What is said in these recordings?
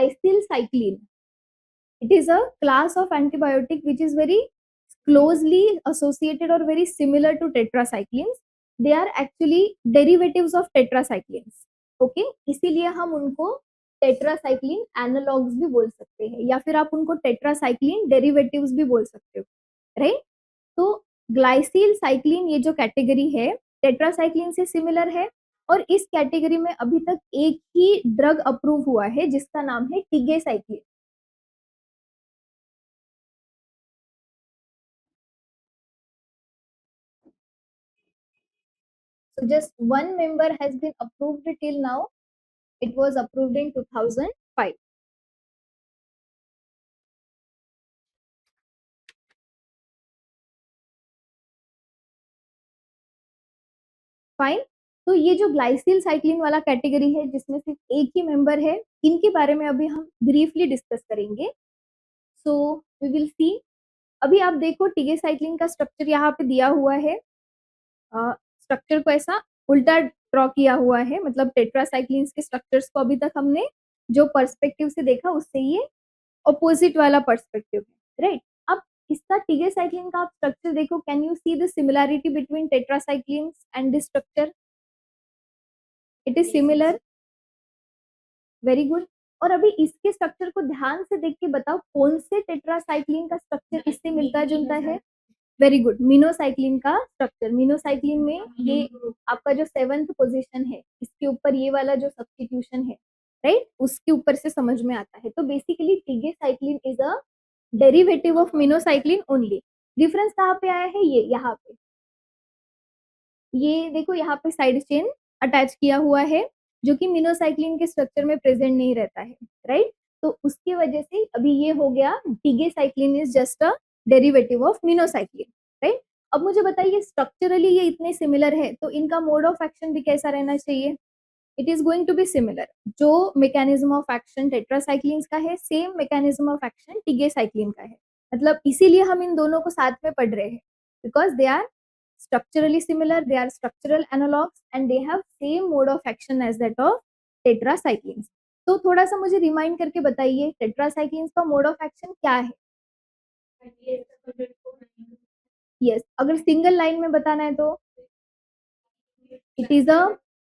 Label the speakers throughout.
Speaker 1: Glycylcycline. It is a class of antibiotic which is very closely associated or very similar to tetracyclines. They are actually derivatives of tetracyclines. Okay इसीलिए हम उनको tetracycline analogues भी बोल सकते हैं या फिर आप उनको टेट्रासाइक्लिन डेरिवेटिव्स भी बोल सकते हो, राइट? तो ग्लाइसिल साइक्लिन ये जो कैटेगरी है टेट्रासाइक्लिन से सिमिलर है और इस कैटेगरी में अभी तक एक ही ड्रग अप्रूव हुआ है जिसका नाम है टिगेसाइक्लिन. So just one member has been approved till now. It was approved in 2005. Fine. तो ये जो ग्लाइसिल साइक्लिन वाला कैटेगरी है जिसमें सिर्फ एक ही मेंबर है, इनके बारे में अभी हम ब्रीफली डिस्कस करेंगे. So we will see. अभी आप देखो टिगेसाइक्लिन का स्ट्रक्चर यहाँ पे दिया हुआ है. स्ट्रक्चर को ऐसा उल्टा ड्रॉ किया हुआ है, मतलब टेट्रासाइक्लिन्स के स्ट्रक्चर्स को अभी तक हमने जो पर्सपेक्टिव से देखा उससे ये ऑपोजिट वाला पर्सपेक्टिव है, राइट? अब इसका टिगेसाइक्लिन का आप स्ट्रक्चर देखो. Can you see the similarity between tetracyclines and this structure? It is similar. Very good. और अभी इसके स्ट्रक्चर को ध्यान से देख के बताओ कौन से टेट्रासाइक्लिन का स्ट्रक्चर इससे मिलता जुलता है? Very good. मिनोसाइक्लिन का स्ट्रक्चर. मिनोसाइक्लिन में ये आपका जो 7th पोजीशन है इसके ऊपर ये वाला जो सब्स्टिट्यूशन है, राइट, उसके ऊपर से समझ में आता है. तो basically tigecycline is a derivative of minocycline only. Difference कहाँ पे आया है? ये यहाँ पे, ये देखो यहाँ पे साइड चेन अटैच किया हुआ है जो कि मिनोसाइक्लिन के स्ट्रक्चर में प्रेजेंट नहीं रहता है, राइट? तो उसकी वजह से अभी ये हो गया tigecycline is just a derivative of minocycline, right? अब मुझे बताइए स्ट्रक्चरली ये इतने सिमिलर है तो इनका मोड ऑफ एक्शन भी कैसा रहना चाहिए? It is going to be similar. जो मैकेनिज्म ऑफ एक्शन टेट्रासाइक्लिन्स का है same mechanism of action tigecycline का है. मतलब इसीलिए हम इन दोनों को साथ में पढ़ रहे हैं because they are structurally similar, they are structural analogs and they have same mode of action as that of tetracyclines. तो थोड़ा सा मुझे रिमाइंड करके बताइए टेट्रासाइक्लिन्स का मोड ऑफ एक्शन क्या है? यस, अगर सिंगल लाइन में बताना है तो it is a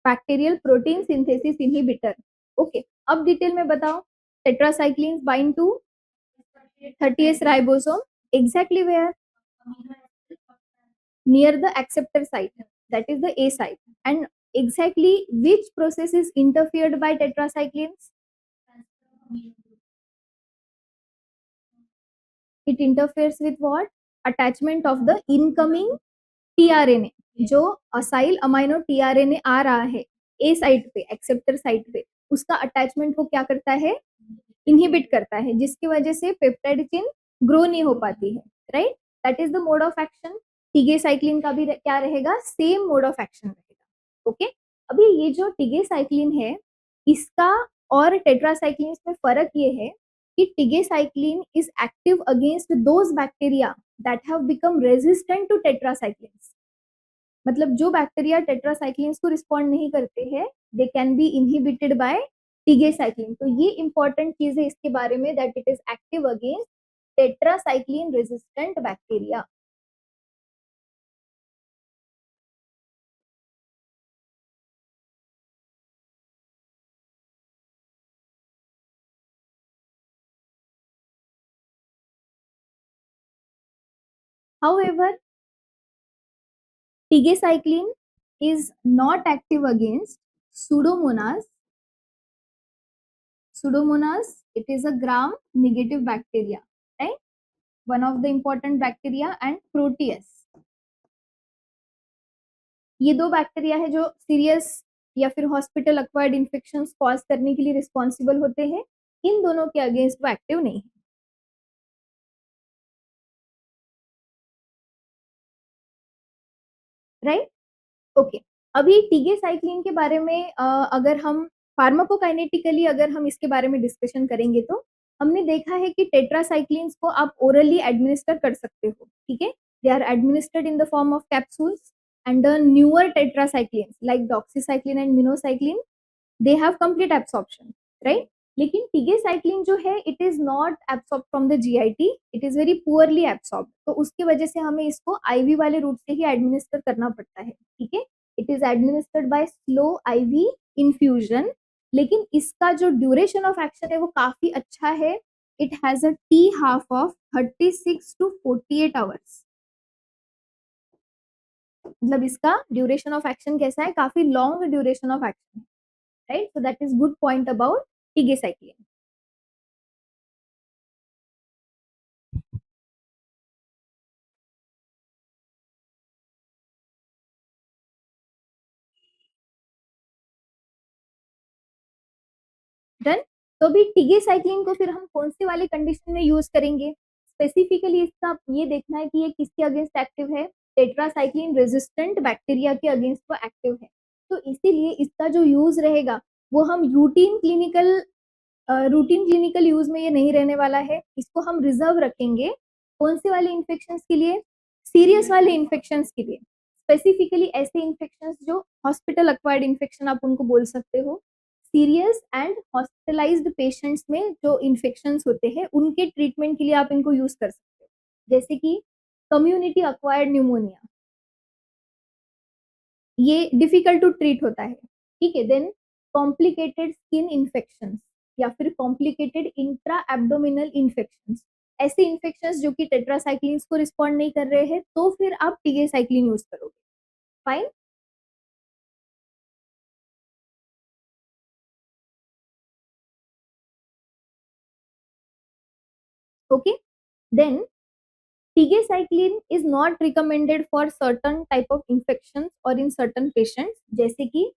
Speaker 1: bacterial protein synthesis inhibitor. Okay, अब डिटेल में बताओ. Tetracyclines bind to 30S ribosome. Exactly where? near the acceptor site, that is the A site. And exactly which process is interfered by tetracyclines? It interferes with what? Attachment of the incoming tRNA. जो acyl amino tRNA आ रहा है ए site पे, acceptor site पे, उसका attachment को क्या करता है? इनहिबिट करता है, जिसकी वजह से पेप्टाइड चेन ग्रो नहीं हो पाती है, right? That is the mode of action. Tigecycline का भी क्या रहेगा? सेम मोड ऑफ एक्शन रहेगा. ओके, अभी ये जो टिगेसाइक्लिन है इसका और टेट्रासाइक्लिन में फर्क ये है कि tigecycline is active against those bacteria that have become resistant to tetracyclines. मतलब जो बैक्टीरिया टेट्रासाइक्लिन्स को रिस्पॉन्ड नहीं करते हैं they can be inhibited by tigecycline. तो ये इंपॉर्टेंट चीज है इसके बारे में that it is active against tetracycline resistant bacteria. However, tigecycline is not active against Pseudomonas. Pseudomonas, it is a gram-negative bacteria, right? One of the important bacteria, and Proteus. ये दो bacteria है जो serious या फिर hospital acquired infections cause करने के लिए responsible होते हैं. इन दोनों के अगेंस्ट वो एक्टिव नहीं है, राइट? ओके, अभी टिगेसाइक्लिन के बारे में अगर हम फार्माकोकाइनेटिकली अगर हम इसके बारे में डिस्कशन करेंगे तो हमने देखा है कि टेट्रासाइक्लिन्स को आप ओरली एडमिनिस्टर कर सकते हो, ठीक है? They are administered in the form of capsules and the newer tetracyclines like doxycycline and minocycline they have complete absorption, right? लेकिन टिगेसाइक्लिन जो है it is not absorb from the GIT, it is very poorly absorb, तो उसकी वजह से हमें इसको ivy वाले रूट से ही एडमिनिस्टर करना पड़ता है, ठीक है। It is administered by slow IV infusion, लेकिन इसका जो ड्यूरेशन ऑफ एक्शन है वो काफी अच्छा है। It has a t half of 36 to 48 hours, मतलब इसका ड्यूरेशन ऑफ एक्शन कैसा है, काफी long duration of action, right. So that is good point about tigecycline. Done. तो अभी टिगेसाइक्लिन को फिर हम कौन से वाले कंडीशन में यूज करेंगे, स्पेसिफिकली इसका ये देखना है कि ये किसके अगेंस्ट एक्टिव है, टेट्रासाइक्लिन रेजिस्टेंट बैक्टीरिया के अगेंस्ट वो एक्टिव है। तो इसीलिए इसका जो यूज रहेगा वो हम रूटीन क्लिनिकल यूज में ये नहीं रहने वाला है, इसको हम रिजर्व रखेंगे कौन से वाले इन्फेक्शन के लिए, सीरियस वाले इन्फेक्शन के लिए, स्पेसिफिकली ऐसे इन्फेक्शन जो हॉस्पिटल अक्वायर्ड इन्फेक्शन आप उनको बोल सकते हो, सीरियस एंड हॉस्पिटलाइज्ड पेशेंट्स में जो इन्फेक्शन होते हैं उनके ट्रीटमेंट के लिए आप इनको यूज कर सकते हो, जैसे कि कम्युनिटी अक्वायर्ड न्यूमोनिया, ये डिफिकल्ट टू ट्रीट होता है, ठीक है। देन कॉम्प्लिकेटेड स्किन इन्फेक्शन या फिर कॉम्प्लिकेटेड इंट्रा एब्डोमिनल इन्फेक्शन, ऐसे इन्फेक्शन जो कि टेट्रासाइक्लिन को रिस्पॉन्ड नहीं कर रहे हैं तो फिर आप टिगेसाइक्लिन यूज करोगे, fine. Okay, then tigecycline is not recommended for certain type of infection और इन सर्टन पेशेंट्स, जैसे कि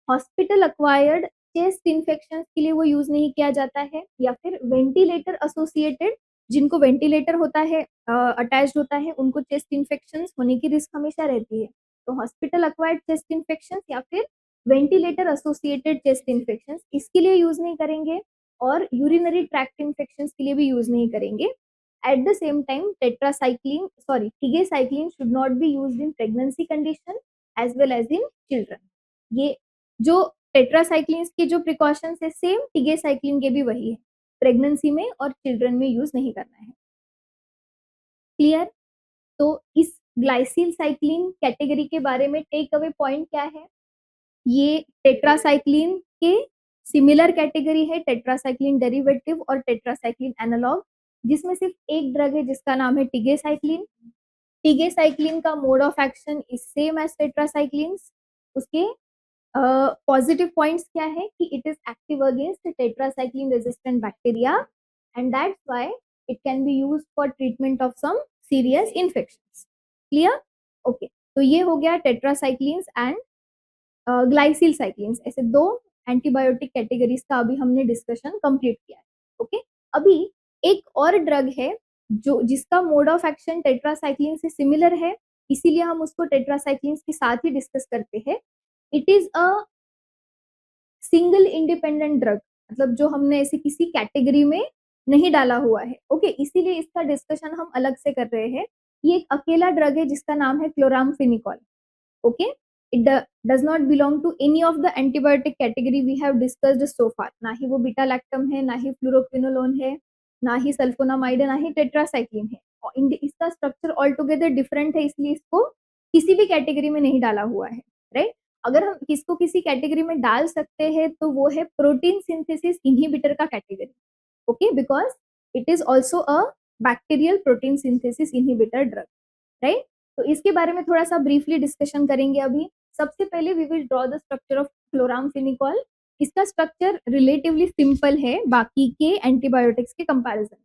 Speaker 1: हॉस्पिटल अक्वायर्ड चेस्ट इन्फेक्शन के लिए वो यूज नहीं किया जाता है, या फिर वेंटिलेटर एसोसिएटेड, जिनको वेंटिलेटर होता है अटैच्ड होता है उनको चेस्ट इन्फेक्शन होने की रिस्क हमेशा रहती है, तो हॉस्पिटल अक्वायर्ड चेस्ट इन्फेक्शन या फिर वेंटिलेटर एसोसिएटेड चेस्ट इन्फेक्शन इसके लिए यूज नहीं करेंगे, और यूरिनरी ट्रैक्ट इन्फेक्शन के लिए भी यूज नहीं करेंगे। At the same time, tigecycline should not be used in pregnancy condition as well as in children. ये जो टेट्रासाइक्लिन के जो प्रिकॉशंस है सेम टिगेसाइक्लिन के भी वही है, प्रेगनेंसी में और चिल्ड्रन में यूज नहीं करना है, क्लियर। तो इस ग्लाइसिल साइक्लिन कैटेगरी के बारे में टेक अवे पॉइंट क्या है, ये टेट्रासाइक्लिन के सिमिलर कैटेगरी है, टेट्रासाइक्लिन डेरिवेटिव और टेट्रासाइक्लिन एनालॉग, जिसमें सिर्फ एक ड्रग है जिसका नाम है टिगेसाइक्लिन। टिगेसाइक्लिन का mode of action is same as tetracycline, उसके पॉजिटिव पॉइंट्स क्या है कि it is active against tetracycline resistant bacteria and that's why it can be used for treatment of some serious infections, clear. Okay, तो ये हो गया tetracyclines and ग्लाइसिल cyclins, ऐसे दो एंटीबायोटिक कैटेगरीज का अभी हमने डिस्कशन कंप्लीट किया है। ओके, अभी एक और ड्रग है जो जिसका मोड ऑफ एक्शन टेट्रासाइक्लिन से सिमिलर है, इसीलिए हम उसको टेट्रासाइक्लिन के साथ ही डिस्कस करते हैं। It is a single independent drug, मतलब जो हमने ऐसे किसी कैटेगरी में नहीं डाला हुआ है, ओके, इसीलिए इसका डिस्कशन हम अलग से कर रहे हैं। ये एक अकेला ड्रग है जिसका नाम है chloramphenicol, okay, it does not belong to any of the antibiotic category we have discussed so far, ना ही वो बीटा लैक्टम है, ना ही फ्लोरोक्विनोलोन है, ना ही सल्फोनामाइड है, ना ही टेट्रासाइक्लिन है, और इसका स्ट्रक्चर ऑल टुगेदर डिफरेंट है, इसलिए इसको किसी भी कैटेगरी में नहीं डाला हुआ है, राइट। अगर हम किसको किसी कैटेगरी में डाल सकते हैं तो वो है प्रोटीन सिंथेसिस इनहिबिटर का category, okay, because it is also a bacterial protein synthesis inhibitor drug, right. तो इसके बारे में थोड़ा सा ब्रीफली डिस्कशन करेंगे अभी। सबसे पहले we will draw the structure of chloramphenicol. इसका स्ट्रक्चर रिलेटिवली सिंपल है बाकी के एंटीबायोटिक्स के comparison.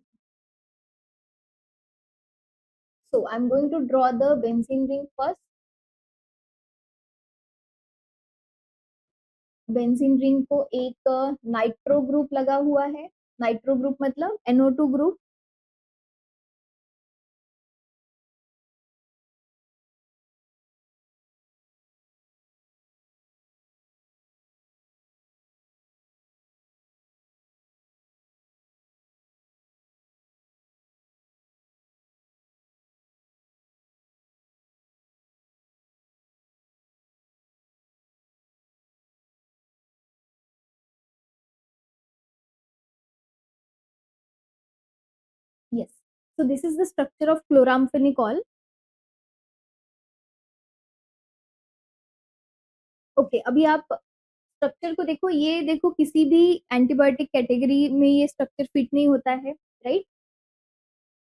Speaker 1: So I am going to draw the benzene ring first. Benzene ring को एक नाइट्रो ग्रुप लगा हुआ है, नाइट्रो ग्रुप मतलब NO2 group, So this is the structure of chloramphenicol. Okay, अभी आप स्ट्रक्चर को देखो, ये देखो किसी भी एंटीबायोटिक कैटेगरी में ये स्ट्रक्चर फिट नहीं होता है, राइट।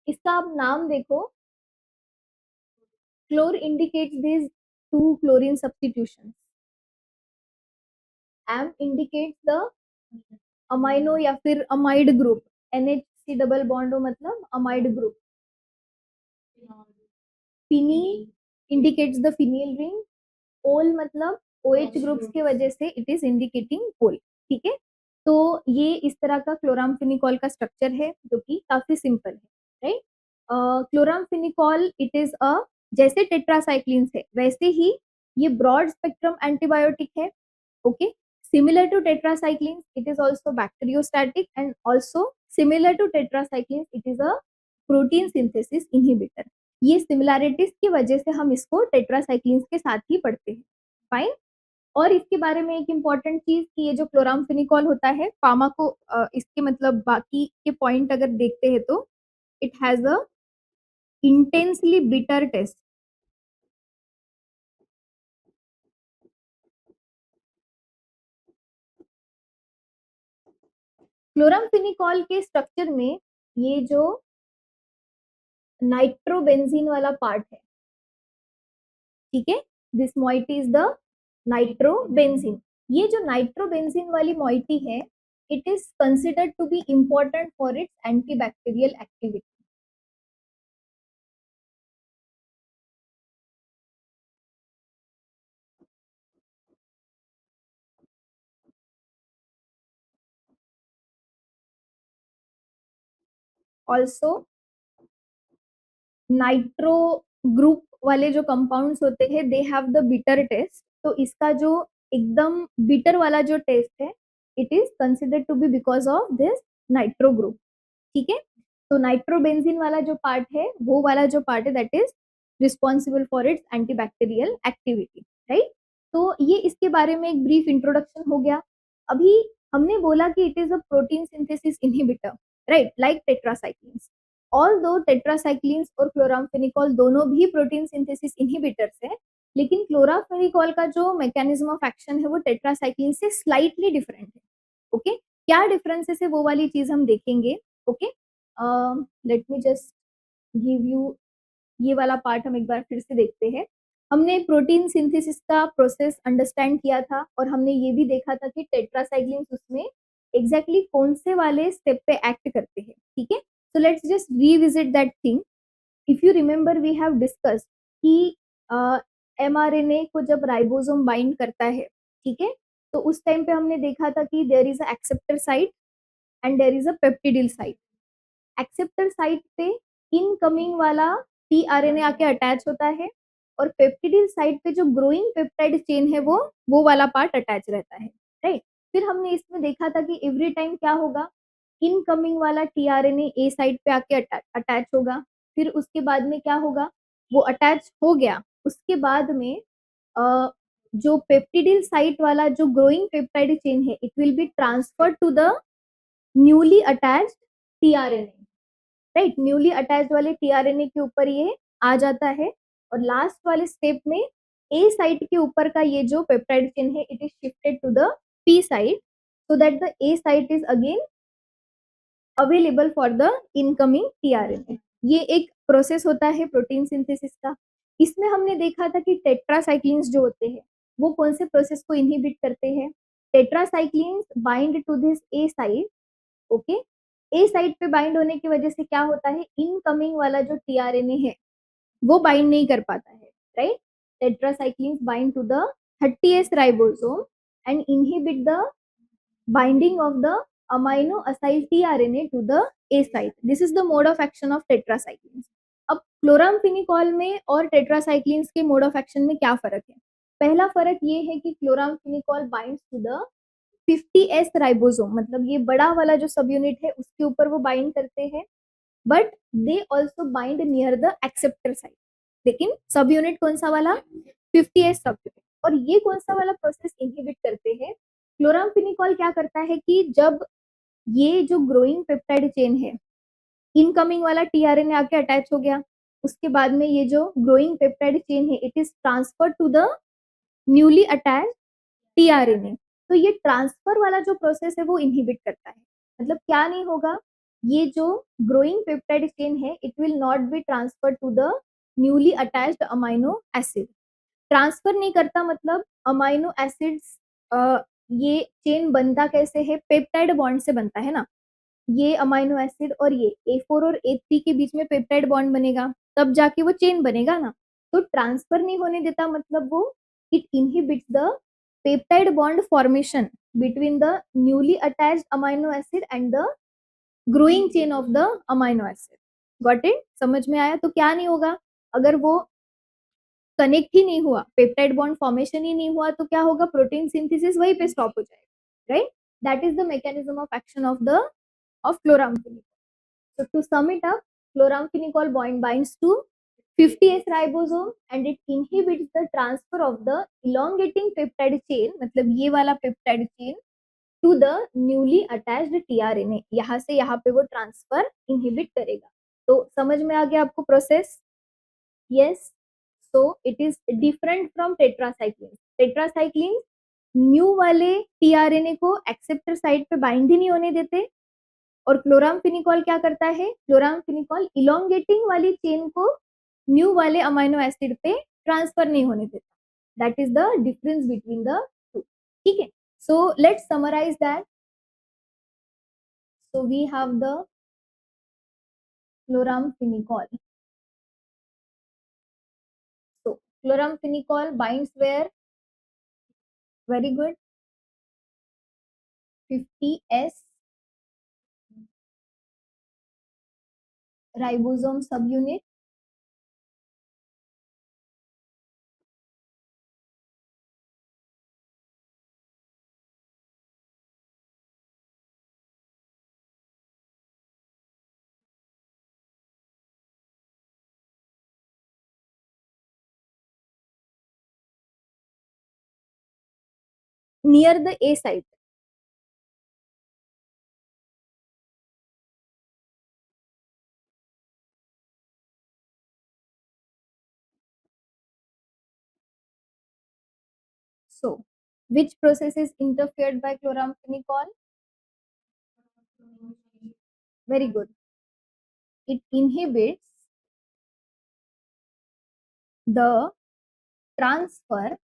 Speaker 1: इसका आप नाम देखो, chlor indicates this to chlorine substitution, am indicates the amino या फिर amide group, NHC double bond हो मतलब amide group, pheni indicates the phenyl ring, ol मतलब OH ग्रुप्स की वजह से इट इज इंडिकेटिंग ओल, ठीक है। तो ये इस तरह का क्लोराम्फेनिकॉल का स्ट्रक्चर है जो कि काफी सिंपल है, राइट। क्लोराम्फेनिकॉल इट इज अ, जैसे टेट्रासाइक्लिन्स है वैसे ही ये ब्रॉड स्पेक्ट्रम एंटीबायोटिक है, okay. Similar to tetracyclines, it is also bacteriostatic and also similar to tetracyclines, it is a protein synthesis inhibitor. ये सिमिलैरिटीज की वजह से हम इसको टेट्रासाइक्लिन्स के साथ ही पढ़ते हैं, फाइन। और इसके बारे में एक इम्पॉर्टेंट चीज कि ये जो क्लोराम्फेनिकॉल होता है फार्माको, इसके मतलब बाकी के पॉइंट अगर देखते हैं तो it has a intensely bitter taste. Chloramphenicol के स्ट्रक्चर में ये जो नाइट्रोबेंजीन वाला पार्ट है, ठीक है, this moiety is the nitrobenzene. ये जो नाइट्रोबेंजीन वाली मॉइटी है it is considered to be important for its antibacterial activity. Also nitro group वाले जो कंपाउंड्स होते हैं they have the bitter taste, तो इसका जो एकदम बिटर वाला जो टेस्ट है it is considered to B because of this nitro group, ठीक है। तो नाइट्रोबेंजीन वाला जो पार्ट है वो वाला जो पार्ट है that is responsible for its antibacterial activity, right. तो ये इसके बारे में एक ब्रीफ इंट्रोडक्शन हो गया। अभी हमने बोला कि it is a protein synthesis inhibitor, right, like tetracyclines. All दो टेट्रासाइक्लिन्स और क्लोराम्फेनिकॉल दोनों भी प्रोटीन सिंथेसिस इनहिबिटर्स है, लेकिन क्लोराम्फेनिकॉल का जो मैकेनिज्म ऑफ एक्शन है वो टेट्रासाइक्लिन से स्लाइटली डिफरेंट है, ओके। क्या डिफरेंसेस है वो वाली चीज हम देखेंगे, okay. Let me just give you ये वाला पार्ट हम एक बार फिर से देखते हैं। हमने प्रोटीन सिंथेसिस का प्रोसेस अंडरस्टैंड किया था और हमने ये भी देखा था कि टेट्रासाइक्लिन्स उसमें एग्जैक्टली कौन से वाले स्टेप पे एक्ट करते हैं, ठीक है। So let's just revisit that thing. If you remember we have discuss कि mRNA को जब राइबोसोम बाइंड करता है, ठीक है, तो उस टाइम पे हमने देखा था कि there is a acceptor site and there is a peptidyl site. Acceptor site पे इनकमिंग वाला टीआरएनए आके अटैच होता है और पेप्टिडिल साइट पे जो ग्रोइंग पेप्टाइड चेन है वो वाला पार्ट अटैच रहता है, राइट। फिर हमने इसमें देखा था कि एवरी टाइम क्या होगा, इनकमिंग वाला टीआरएनए ए साइट पे आके अटैच होगा, फिर उसके बाद में क्या होगा, वो अटैच हो गया, उसके बाद में जो पेप्टिडिल साइट वाला जो ग्रोइंग पेप्टाइड चेन है it will be transferred to the newly attached tRNA, right. Newly attached वाले टीआरएनए के ऊपर ये आ जाता है और लास्ट वाले स्टेप में ए साइट के ऊपर का ये जो पेप्टाइड चेन है it is shifted to the P site so that the A site is again available for the incoming tRNA. ये एक प्रोसेस होता है प्रोटीन सिंथेसिस का। इसमें हमने देखा था कि टेट्रासाइक्लिन्स जो होते हैं वो कौन से प्रोसेस को इनहिबिट करते हैं। Tetracyclines bind to this A site, okay. A site पे बाइंड होने की वजह से क्या होता है, इनकमिंग वाला जो टीआरएनए है वो बाइंड नहीं कर पाता है, right. Tetracyclines bind to the 30S ribosome and inhibit the binding of the amino acyl tRNA to the A site. This is the mode of action of tetracyclines. अब chloramphenicol में और tetracyclines के mode of action में क्या फर्क है। पहला फर्क ये है कि chloramphenicol binds to the 50S ribosome, मतलब ये बड़ा वाला जो सब यूनिट है उसके ऊपर वो बाइंड करते हैं, but they also bind near the acceptor site. लेकिन सब यूनिट कौन सा वाला, 50S सब यूनिट। और ये कौन सा वाला प्रोसेस इनहिबिट करते हैं, क्लोराम्फेनिकॉल क्या करता है कि जब ये जो ग्रोइंग पेप्टाइड चेन है इनकमिंग वाला टीआरएनए आके अटैच हो गया, उसके बाद में ये जो ग्रोइंग पेप्टाइड चेन है it is transfer to the newly attach tRNA. तो ये ट्रांसफर वाला जो प्रोसेस है वो इनहिबिट करता है, मतलब क्या नहीं होगा, ये जो ग्रोइंग पेप्टाइड चेन है it will not be transfer to the newly attached amino acid. Transfer नहीं करता मतलब अमाइनो एसिड्स, ये चेन बनता कैसे है, पेप्टाइड बॉन्ड से बनता है ना, ये अमाइनो एसिड और ये A4 और A3 के बीच में पेप्टाइड बॉन्ड बनेगा, तब जाके वो चेन बनेगा ना। तो ट्रांसफर नहीं होने देता मतलब वो it inhibits the peptide bond formation between the newly attached amino acid and the growing chain of the amino acid. Got it, समझ में आया। तो क्या नहीं होगा, अगर वो कनेक्ट ही नहीं हुआ, पेप्टाइड बॉन्ड फॉर्मेशन ही नहीं हुआ, तो क्या होगा, प्रोटीन सिंथेसिस वहीं पे स्टॉप हो जाएगा, right. That is the mechanism of action of chloramphenicol. So to sum it up, chloramphenicol binds to 50S ribosome and it inhibits the transfer of the elongating peptide chain, मतलब ये वाला peptide chain to the newly attached tRNA, यहाँ से यहाँ पे वो transfer inhibit करेगा। तो समझ में आ गया आपको process? Yes. So it is different from tetracycline. Tetracycline new वाले टीआरएनए को एक्सेप्टर साइड पे बाइंड ही नहीं होने देते, और क्लोराम्फेनिकॉल क्या करता है, क्लोराम्फेनिकॉल इलोंगेटिंग वाली चेन को न्यू वाले अमाइनो एसिड पे ट्रांसफर नहीं होने देता। That is the difference between the two, ठीक है। So let's summarise that. So we have the chloramphenicol. So chloramphenicol binds where? Very good. 50S ribosome subunit. Near the A site. So, which process is interfered by chloramphenicol? Very good. It inhibits the transfer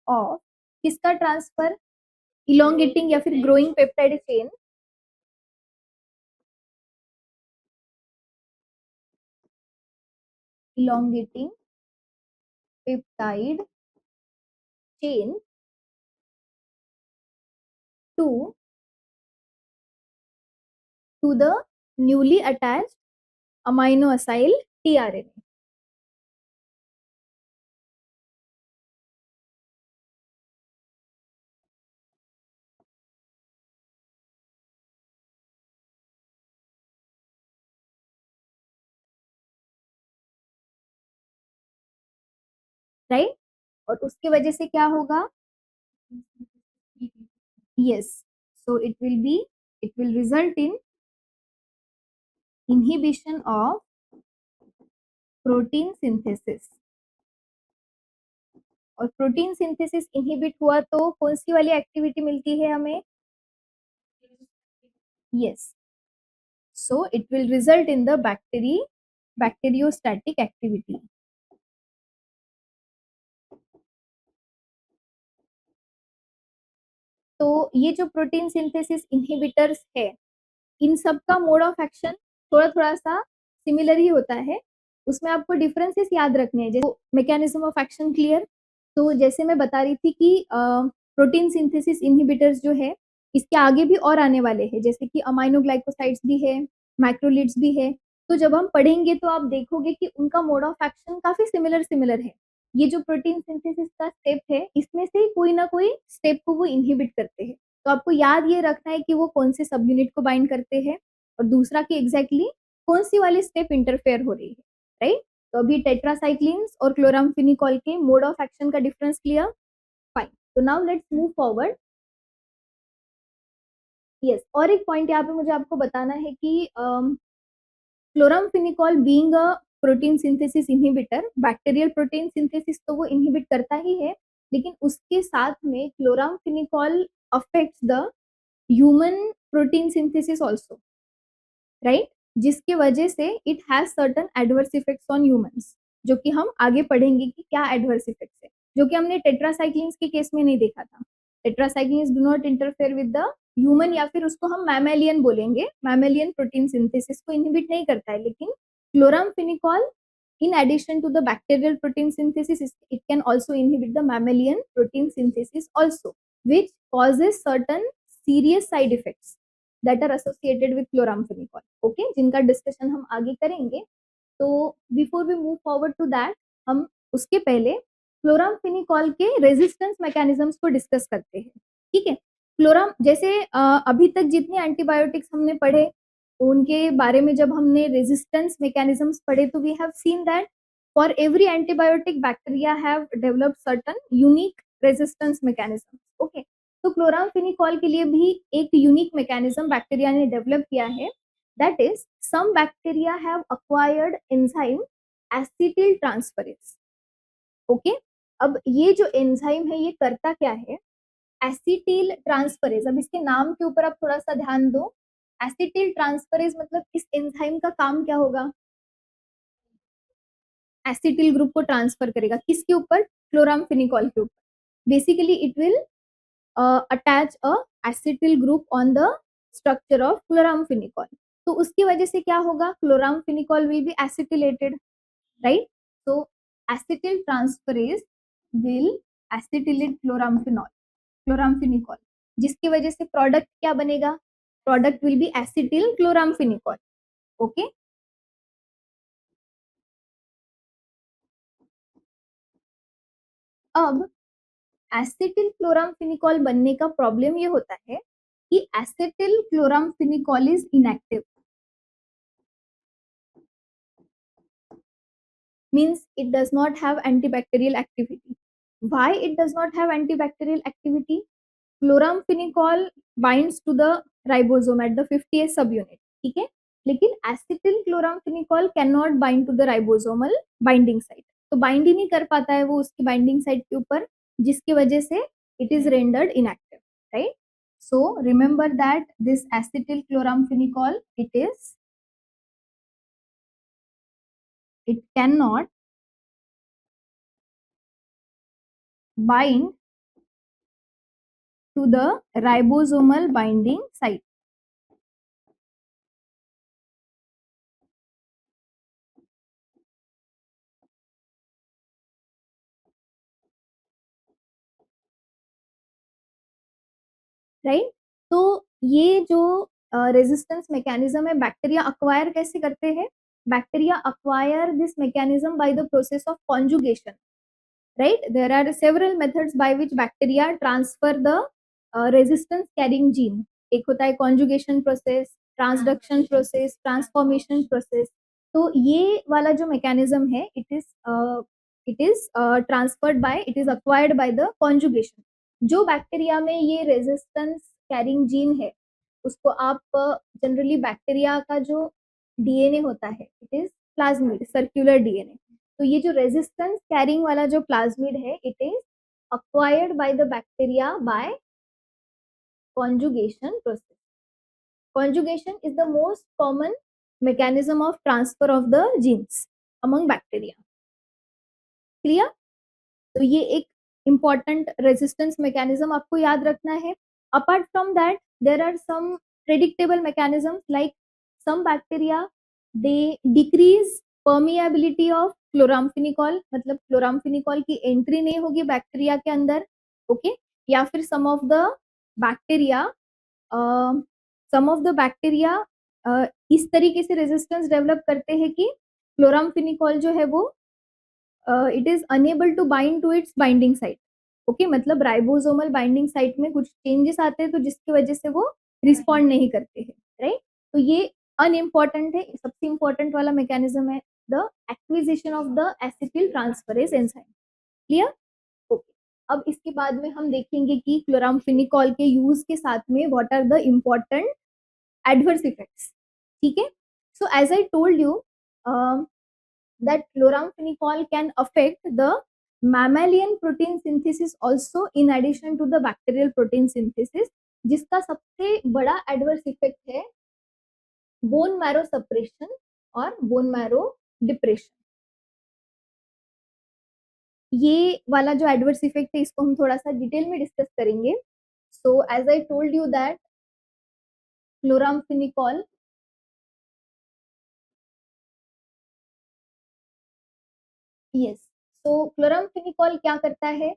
Speaker 1: of किसका transfer, elongating या फिर growing peptide chain elongating peptide chain to the newly attached amino acyl tRNA. Right, और उसके वजह से क्या होगा, yes, so it will result in inhibition of protein synthesis, और प्रोटीन सिंथेसिस इनहिबिट हुआ तो कौन सी वाली एक्टिविटी मिलती है हमें, yes, so it will result in the bacteriostatic activity. तो ये जो प्रोटीन सिंथेसिस इनहिबिटर्स है इन सब का मोड ऑफ एक्शन थोड़ा थोड़ा सा सिमिलर ही होता है, उसमें आपको डिफरेंसेस याद रखने हैं। जैसे मैकेनिज्म ऑफ एक्शन क्लियर, तो जैसे मैं बता रही थी कि प्रोटीन सिंथेसिस इनहिबिटर्स जो है इसके आगे भी और आने वाले हैं, जैसे कि अमाइनोग्लाइकोसाइड्स भी है, मैक्रोलिड्स भी है। तो जब हम पढ़ेंगे तो आप देखोगे कि उनका मोड ऑफ एक्शन काफी सिमिलर है। ये जो प्रोटीन सिंथेसिस का स्टेप है इसमें से कोई ना कोई स्टेप को वो इनहिबिट करते हैं, तो आपको याद ये रखना है कि वो कौन से सब यूनिट को बाइंड करते हैं और दूसरा कि एग्जैक्टली कौन सी वाली स्टेप इंटरफेयर हो रही है, राइट। तो अभी टेट्रासाइक्लिन्स और क्लोराम्फेनिकॉल के मोड ऑफ एक्शन का डिफरेंस क्लियर, फाइन। तो now let's move forward. Yes, और एक पॉइंट यहाँ पे मुझे आपको बताना है कि chloramphenicol being a protein synthesis inhibitor, bacterial protein synthesis तो वो इनहिबिट करता ही है, लेकिन उसके साथ में chloramphenicol affects the human protein synthesis also, right, जिसके वजह से it has certain adverse effects on humans, जो कि हम आगे पढ़ेंगे कि क्या एडवर्स इफेक्ट्स है, जो कि हमने टेट्रासाइक्लिन्स के केस में नहीं देखा था। Tetracyclines do not interfere with the human, या फिर उसको हम मैमेलियन बोलेंगे, मैमेलियन प्रोटीन सिंथेसिस को इनहिबिट नहीं करता है, लेकिन chloramphenicol in addition to the bacterial protein synthesis, it can also inhibit the mammalian protein synthesis also, which causes certain serious side effects that are associated with chloramphenicol. Okay, जिनका discussion हम आगे करेंगे। तो before we move forward to that, हम उसके पहले chloramphenicol के resistance mechanisms को डिस्कस करते हैं। ठीक है, क्लोराम जैसे अभी तक जितने एंटीबायोटिक्स हमने पढ़े उनके बारे में जब हमने रेजिस्टेंस मैकेनिज्म्स पढ़े, तो we have seen that for every antibiotic bacteria have developed certain unique resistance mechanism. Okay, तो क्लोराम्फेनिकॉल के लिए भी एक यूनिक मैकेनिज्म बैक्टीरिया ने डेवलप किया है, that is some bacteria have acquired enzyme acetyl transferase. Okay, अब ये जो एंजाइम है ये करता क्या है, एसिटिल ट्रांसफरेज। अब इसके नाम के ऊपर आप थोड़ा सा ध्यान दो, एसिटिल ट्रांसफरेज मतलब इस एंजाइम का काम क्या होगा, एसिटिल ग्रुप को ट्रांसफर करेगा, किसके ऊपर, क्लोराम्फेनिकॉल के ऊपर। Basically it will attach a acetyl group on the structure of chloramphenicol. तो उसकी वजह से क्या होगा, chloramphenicol will be acetylated, right. तो एसिटिल ट्रांसफरेज विल एसिटिलेट क्लोराम्फेनिकॉल, जिसकी वजह से प्रोडक्ट क्या बनेगा, product will be acetyl chloramphenicol. Okay, अब एसिटिल क्लोराम्फेनिकॉल बनने का प्रॉब्लम ये होता है कि acetyl chloramphenicol is inactive, means it does not have antibacterial activity. Why it does not have antibacterial activity? Chloramphenicol binds to the ribosome at the 50th subunit, ठीक है, लेकिन acetyl chloramphenicol can not bind to the ribosomal binding site, तो bind ही नहीं कर पाता है वो उसकी बाइंडिंग साइट के ऊपर, जिसकी वजह से it is rendered inactive, right. So remember that this acetyl chloramphenicol it cannot bind to the ribosomal binding site, right. तो ये जो रेजिस्टेंस मैकेनिज्म है, बैक्टीरिया अक्वायर कैसे करते हैं, bacteria acquire this mechanism by the process of conjugation, right, there are several methods by which bacteria transfer the resistance carrying gene। एक होता है conjugation process, transduction process, transformation process। तो ये वाला जो mechanism है it is acquired by the conjugation। जो bacteria में ये रेजिस्टेंस कैरिंग जीन है उसको आप जनरली बैक्टीरिया का जो डीएनए होता है it is plasmid circular DNA, तो ये जो रेजिस्टेंस कैरिंग वाला जो प्लाज्मिड है it is acquired by the bacteria by conjugation process। Conjugation is the most common mechanism of transfer of the genes among bacteria। Clear, तो ये एक important resistance mechanism आपको याद रखना है। Apart from that there are some predictable mechanism like some bacteria they decrease permeability of chloramphenicol, मतलब chloramphenicol की entry नहीं होगी बैक्टीरिया के अंदर। ओके, या फिर सम ऑफ द बैक्टीरिया इस तरीके से रेजिस्टेंस डेवलप करते हैं कि क्लोराम्फेनिकॉल जो है वो it is unable to bind to its binding site. Okay, मतलब राइबोसोमल बाइंडिंग साइट में कुछ चेंजेस आते हैं तो जिसकी वजह से वो रिस्पॉन्ड नहीं करते हैं, राइट। तो ये अनइम्पॉर्टेंट है, सबसे इंपॉर्टेंट वाला मैकेनिज्म है the acquisition of the acetyl transferase enzyme. Clear, okay. अब इसके बाद में हम देखेंगे कि क्लोराम्फेनिकॉल के यूज के साथ में what are the important adverse effects. ठीक है. So as I told you that chloramphenicol can affect the mammalian protein synthesis also in addition to the bacterial protein synthesis, जिसका सबसे बड़ा एडवर्स इफेक्ट है बोन मैरो सप्रेशन और bone marrow depression. ये वाला जो एडवर्स इफेक्ट है इसको हम थोड़ा सा डिटेल में डिस्कस करेंगे. So as I told you that chloramphenicol yes. So chloramphenicol क्या करता है?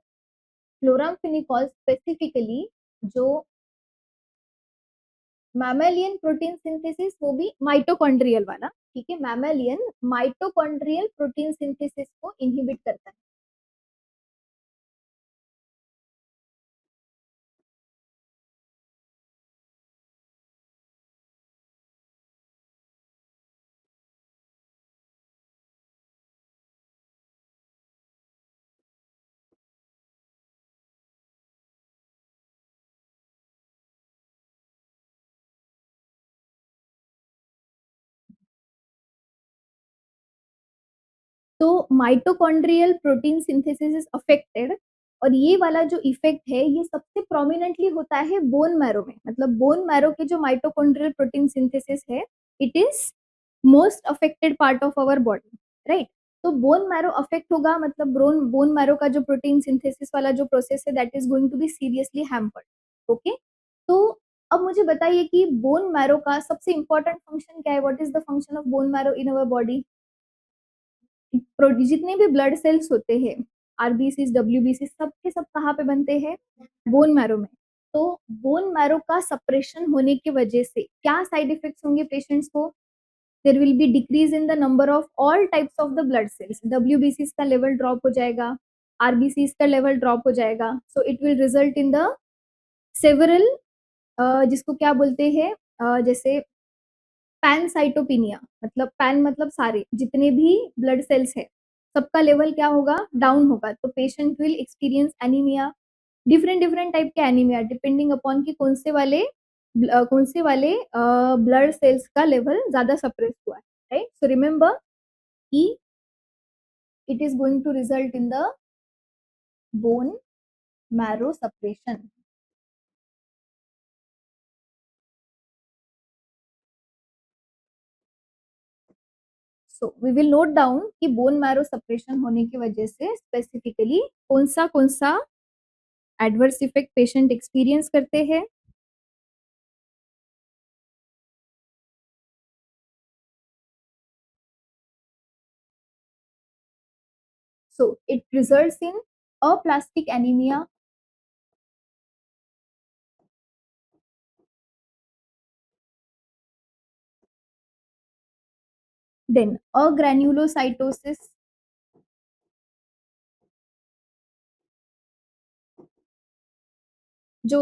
Speaker 1: क्लोराम्फेनिकॉल स्पेसिफिकली जो मैमेलियन प्रोटीन सिंथेसिस, वो भी माइटोकॉन्ड्रियल वाला, ठीक है, मैमेलियन माइटोकॉन्ड्रियल प्रोटीन सिंथेसिस को इनहिबिट करता है. तो mitochondrial protein synthesis is affected, और ये वाला जो इफेक्ट है ये सबसे प्रोमिनेंटली होता है बोन मैरो में. मतलब बोन मैरो के जो माइटोकॉन्ड्रियल प्रोटीन सिंथेसिस है it is most affected part of our body, right. तो बोन मैरो अफेक्ट होगा मतलब बोन मैरो का जो प्रोटीन सिंथेसिस वाला जो प्रोसेस है that is going to be seriously hampered. Okay. तो अब मुझे बताइए कि बोन मैरो का सबसे इंपॉर्टेंट फंक्शन क्या है? What is the function of bone marrow in our body? जितने भी ब्लड सेल्स होते हैं, आरबीसी, डब्ल्यूबीसी, सब के सब कहाँ पे बनते हैं? बोन मैरो में. तो बोन मैरो का सप्रेशन होने की वजह से क्या साइड इफेक्ट्स होंगे पेशेंट्स को? There will be decrease in the number of all types of the blood cells. WBC का लेवल ड्रॉप हो जाएगा, आरबीसी का लेवल ड्रॉप हो जाएगा. So it will result in the several, जिसको क्या बोलते हैं, जैसे पैनसाइटोपिनिया, मतलब पैन मतलब सारे जितने भी ब्लड सेल्स है सबका लेवल क्या होगा? डाउन होगा. तो patient will experience anaemia, different different type के एनीमिया डिपेंडिंग अपॉन कि कौन से वाले ब्लड सेल्स का लेवल ज्यादा सप्रेस हुआ है, राइट. सो रिमेंबर कि it is going to result in the bone marrow suppression. So we will note down कि बोन मैरो सप्रेशन होने की वजह से स्पेसिफिकली कौन सा एडवर्स इफेक्ट पेशेंट एक्सपीरियंस करते हैं. So it results in aplastic anemia, then agranulocytosis, जो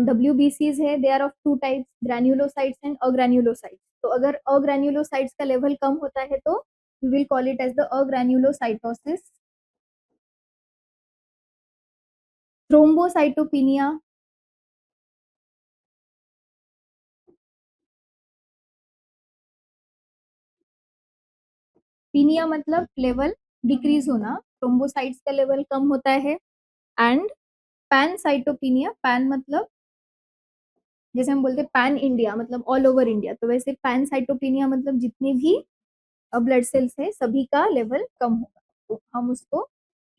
Speaker 1: WBCs है they are of two types, granulocytes and agranulocytes. तो अगर अग्रैन्युलोसाइट्स का लेवल कम होता है तो we will call it as the agranulocytosis. Thrombocytopenia, penia मतलब लेवल डिक्रीज होना, थ्रोम्बोसाइट्स का लेवल कम होता है. एंड पैनसाइटोपिनिया, पैन मतलब जैसे हम बोलते हैं पैन इंडिया मतलब ऑल ओवर इंडिया, तो वैसे पैनसाइटोपिनिया मतलब जितने भी ब्लड सेल्स है सभी का लेवल कम होगा. तो हम उसको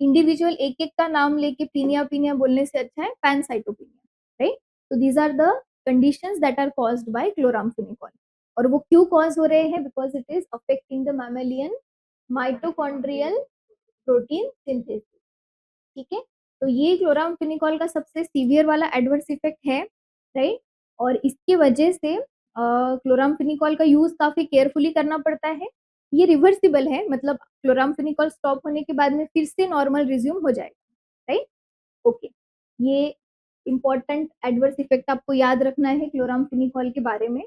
Speaker 1: इंडिविजुअल एक एक का नाम लेके पीनिया पीनिया बोलने से अच्छा है पैनसाइटोपिनिया, राइट. तो these are the conditions that are caused by chloramphenicol. और वो क्यों कॉज हो रहे हैं? Because it is affecting the mammalian mitochondrial protein synthesis. ठीक है. तो ये क्लोराम्फेनिकॉल का सबसे सीवियर वाला एडवर्स इफेक्ट है, राइट. और इसकी वजह से क्लोराम्फेनिकॉल का यूज काफी केयरफुली करना पड़ता है. ये रिवर्सिबल है, मतलब क्लोराम्फेनिकॉल स्टॉप होने के बाद में फिर से नॉर्मल रिज्यूम हो जाएगा, राइट. ओके. ये इंपॉर्टेंट एडवर्स इफेक्ट आपको याद रखना है क्लोराम्फेनिकॉल के बारे में.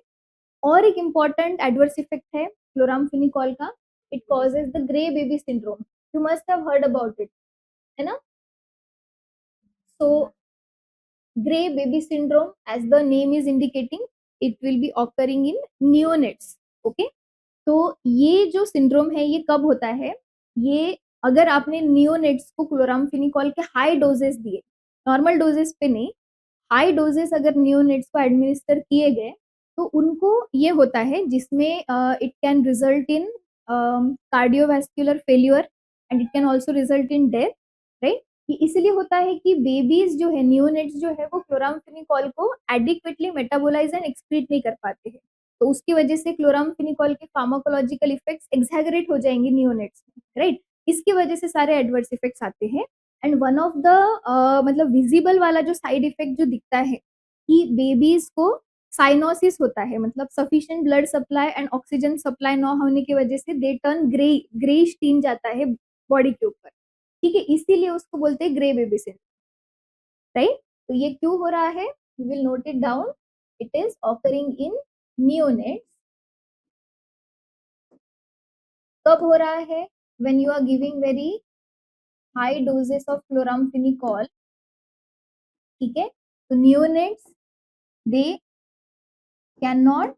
Speaker 1: और एक इम्पॉर्टेंट एडवर्स इफेक्ट है क्लोराम्फेनिकॉल का, it causes the grey baby syndrome. You must have heard about it, है ना. So gray baby syndrome, as the name is indicating, it will be occurring in neonates. Okay, तो ये जो syndrome है ये कब होता है? ये अगर आपने नियोनेट्स को क्लोराम्फेनिकॉल के हाई डोजेस दिए, नॉर्मल डोजेस पे नहीं, हाई डोजेस अगर नियोनेट्स को एडमिनिस्टर किए गए तो उनको ये होता है जिसमें it can result in cardiovascular failure and it can also result in death, right? ये इसलिए होता है कि बेबीज जो है, नियोनेट्स जो है, वो क्लोराम्फेनिकॉल को एडिक्वेटली मेटाबोलाइज एंड एक्सक्रीट नहीं कर पाते हैं, तो उसकी वजह से क्लोराम्फेनिकॉल के फार्माकोलॉजिकल इफेक्ट्स एक्सैगरेट हो जाएंगे नियोनेट्स में, राइट? इसकी वजह से सारे एडवर्स इफेक्ट्स आते हैं। एंड वन ऑफ द मतलब विजिबल वाला जो साइड इफेक्ट जो दिखता है कि बेबीज को साइनोसिस होता है, मतलब sufficient blood supply and oxygen supply ना होने की वजह से दे टर्न ग्रेइश टीन जाता है बॉडी के ऊपर, ठीक है? इसीलिए उसको बोलते हैं ग्रे बेबी सिंड्रोम, राइट? तो ये क्यों हो रहा है? We will note it down. It is occurring in neonates. कब हो रहा है? when you are giving very high doses of chloramphenicol, ठीक है? तो neonates, they cannot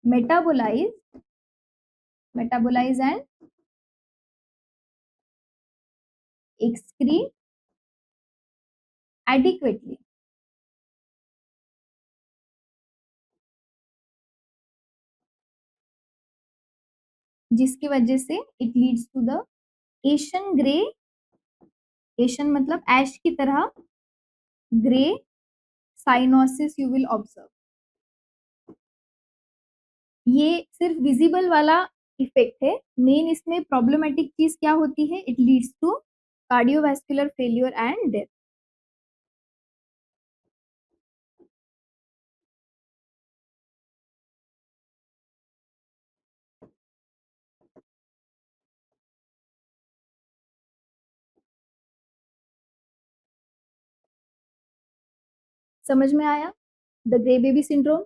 Speaker 1: metabolize and excrete adequately, जिसकी वजह से it leads to the Asian grey, Asian मतलब ऐश की तरह, grey cyanosis you will observe. ये सिर्फ विजिबल वाला इफेक्ट है, मेन इसमें प्रॉब्लमेटिक चीज क्या होती है? It leads to cardiovascular failure and death. समझ में आया द ग्रे बेबी सिंड्रोम?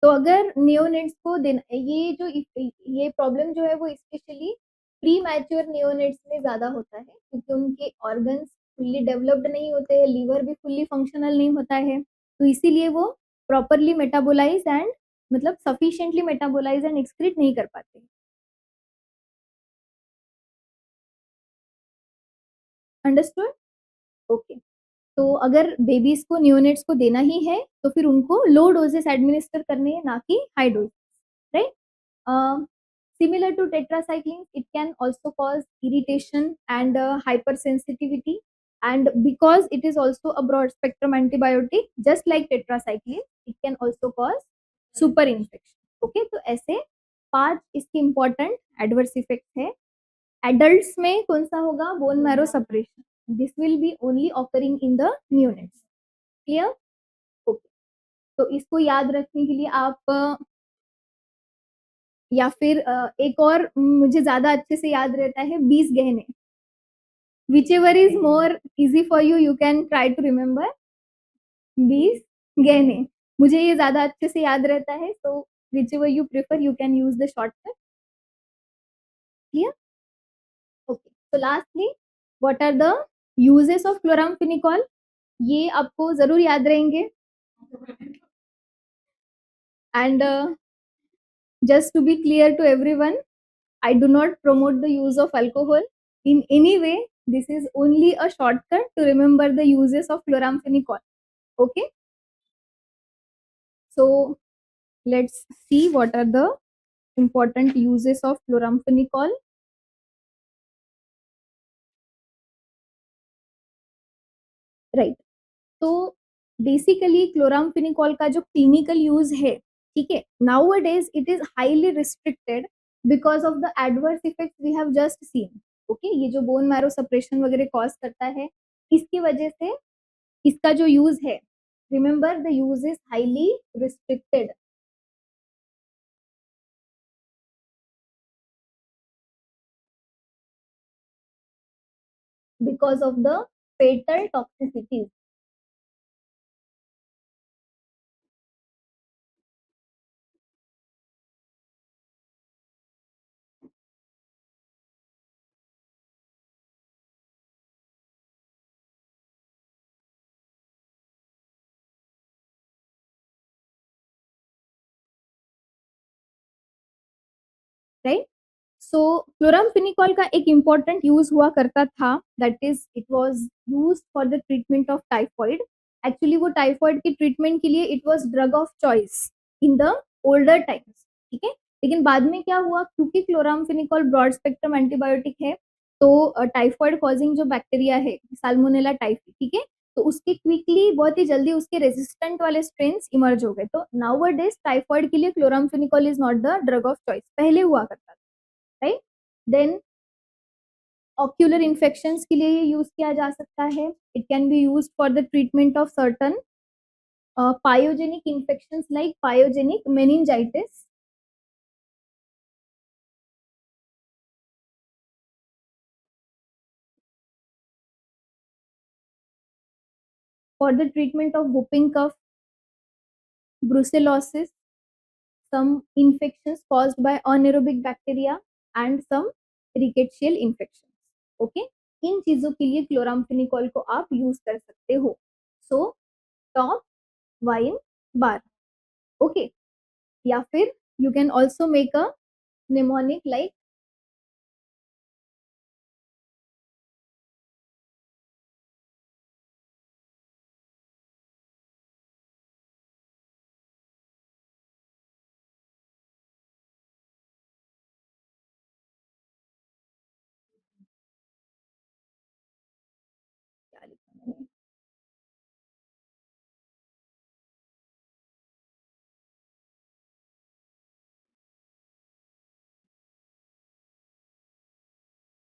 Speaker 1: तो अगर नियोनेट्स को देना, ये प्रॉब्लम जो है वो स्पेशली प्री मैच्योर नियोनेट्स में ज्यादा होता है, क्योंकि उनके ऑर्गन्स फुल्ली डेवलप्ड नहीं होते हैं, लीवर भी फुल्ली फंक्शनल नहीं होता है, तो इसीलिए वो प्रॉपरली मेटाबोलाइज एंड मतलब सफिशिएंटली मेटाबोलाइज एंड एक्सक्रीट नहीं कर पाते। अंडरस्टूड? ओके। तो अगर बेबीज को, नियोनेट्स को देना ही है तो फिर उनको लो डोजेस एडमिनिस्टर करने हैं, ना कि high dose, right? Similar to tetracycline, it can also cause irritation and hypersensitivity. And because it is also a broad spectrum antibiotic, just like tetracycline, it can also cause super infection. Okay, तो ऐसे 5 इसके important adverse effects है। Adults में कौन सा होगा? Bone marrow suppression. This will be only occurring in the neonates. Clear? Okay. तो इसको याद रखने के लिए आप या फिर एक और मुझे ज्यादा अच्छे से याद रहता है, 20 गहने। Whichever is more easy for you, you can try to remember 20 गहने। मुझे ये ज्यादा अच्छे से याद रहता है, तो which ever you prefer, you can use the shortcut. Clear? Okay. तो lastly, what are the uses of chloramphenicol? ये आपको जरूर याद रहेंगे। And just to be clear to everyone, I do not promote the use of alcohol in any way. This is only a shortcut to remember the uses of chloramphenicol. Okay, so let's see what are the important uses of chloramphenicol. Right, तो basically chloramphenicol का जो clinical use है, ठीक है, nowadays it is highly restricted because of the adverse effects we have just seen. Okay, ये जो bone marrow suppression वगैरह cause करता है, इसकी वजह से इसका जो यूज है, remember the use is highly restricted because of the fatal toxicities. Right. So chloramphenicol का एक इम्पॉर्टेंट यूज हुआ करता था, that is it was used for the treatment of typhoid. Actually वो टाइफॉइड की ट्रीटमेंट के लिए it was drug of choice in the older times. ठीक है. लेकिन बाद में क्या हुआ, क्योंकि क्लोराम्फेनिकॉल ब्रॉड स्पेक्ट्रम एंटीबायोटिक है, तो टाइफॉइड कॉजिंग जो बैक्टीरिया है साल्मोनेला टाइफी, ठीक है, तो उसके क्विकली बहुत ही जल्दी उसके रेजिस्टेंट वाले स्ट्रेन्स इमर्ज हो गए. तो नाउअडेज टाइफॉइड के लिए chloramphenicol is not the drug of choice, पहले हुआ करता था. राइट. देन ऑक्यूलर इन्फेक्शंस के लिए ये यूज किया जा सकता है. It can B use for the treatment of certain pyogenic infections like pyogenic meningitis, for the treatment of whooping cough, brucellosis, some infections caused by anaerobic bacteria and some rickettsial infections. Okay, इन चीजों के लिए chloramphenicol को आप use कर सकते हो. So top, wine, बार. Okay. या फिर you can also make a mnemonic like क्या लिखा मैंने,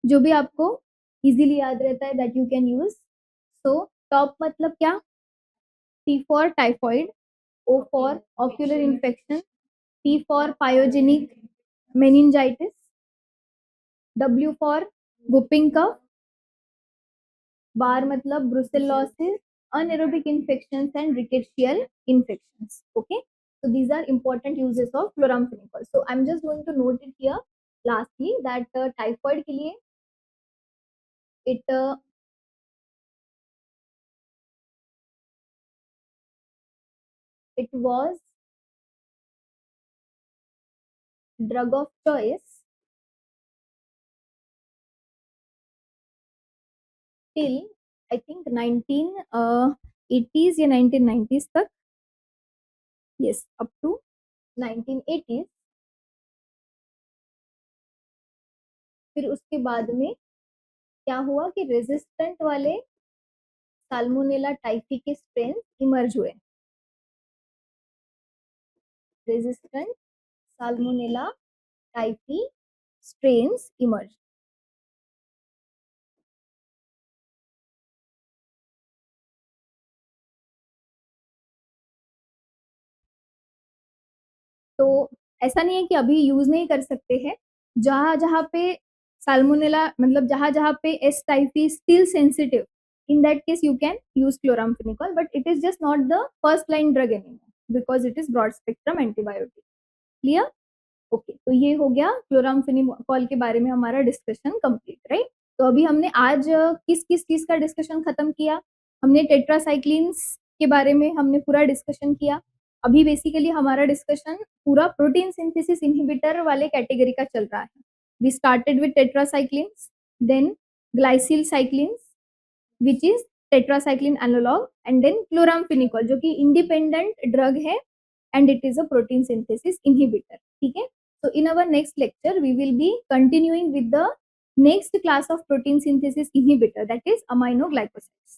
Speaker 1: जो भी आपको इजीली याद रहता है that you can use. So top मतलब क्या, T for typhoid, O for ocular infection, P for pyogenic meningitis, W for whooping cough, बार मतलब brucellosis, anaerobic infections and rickettsial infections. Okay, so these are important uses of chloramphenicol. So I'm just going to note it here lastly that typhoid के लिए it it was drug of choice till I think 1980s या 1990s तक. Yes, up to 1980s. फिर उसके बाद में क्या हुआ कि रेजिस्टेंट वाले साल्मोनेला टाइफी के स्ट्रेन इमर्ज हुए. Resistant salmonella typhi strains emerge. तो ऐसा नहीं है कि अभी यूज नहीं कर सकते हैं. जहां जहां पे साल्मोनेला मतलब जहां जहां पे S typhi still sensitive, in that case you can use chloramphenicol, but it is just not the first line drug anymore because it is broad spectrum antibiotic. Clear? Okay. तो ये हो गया क्लोराम्फेनिकॉल के बारे में हमारा डिस्कशन कंप्लीट. राइट. तो अभी हमने आज किस किस चीज का डिस्कशन खत्म किया, हमने टेट्रासाइक्लिन्स के बारे में हमने पूरा डिस्कशन किया. अभी बेसिकली हमारा डिस्कशन पूरा प्रोटीन सिंथेसिस इनहिबिटर वाले कैटेगरी का चल रहा है. We started with tetracyclines, then glycylcyclines which is tetracycline analogue, and then chloramphenicol जो कि इंडिपेंडेंट ड्रग है and it is a protein synthesis inhibitor. ठीक है. So in our next lecture we will be continuing with the next class of protein synthesis inhibitor, that is aminoglycosides.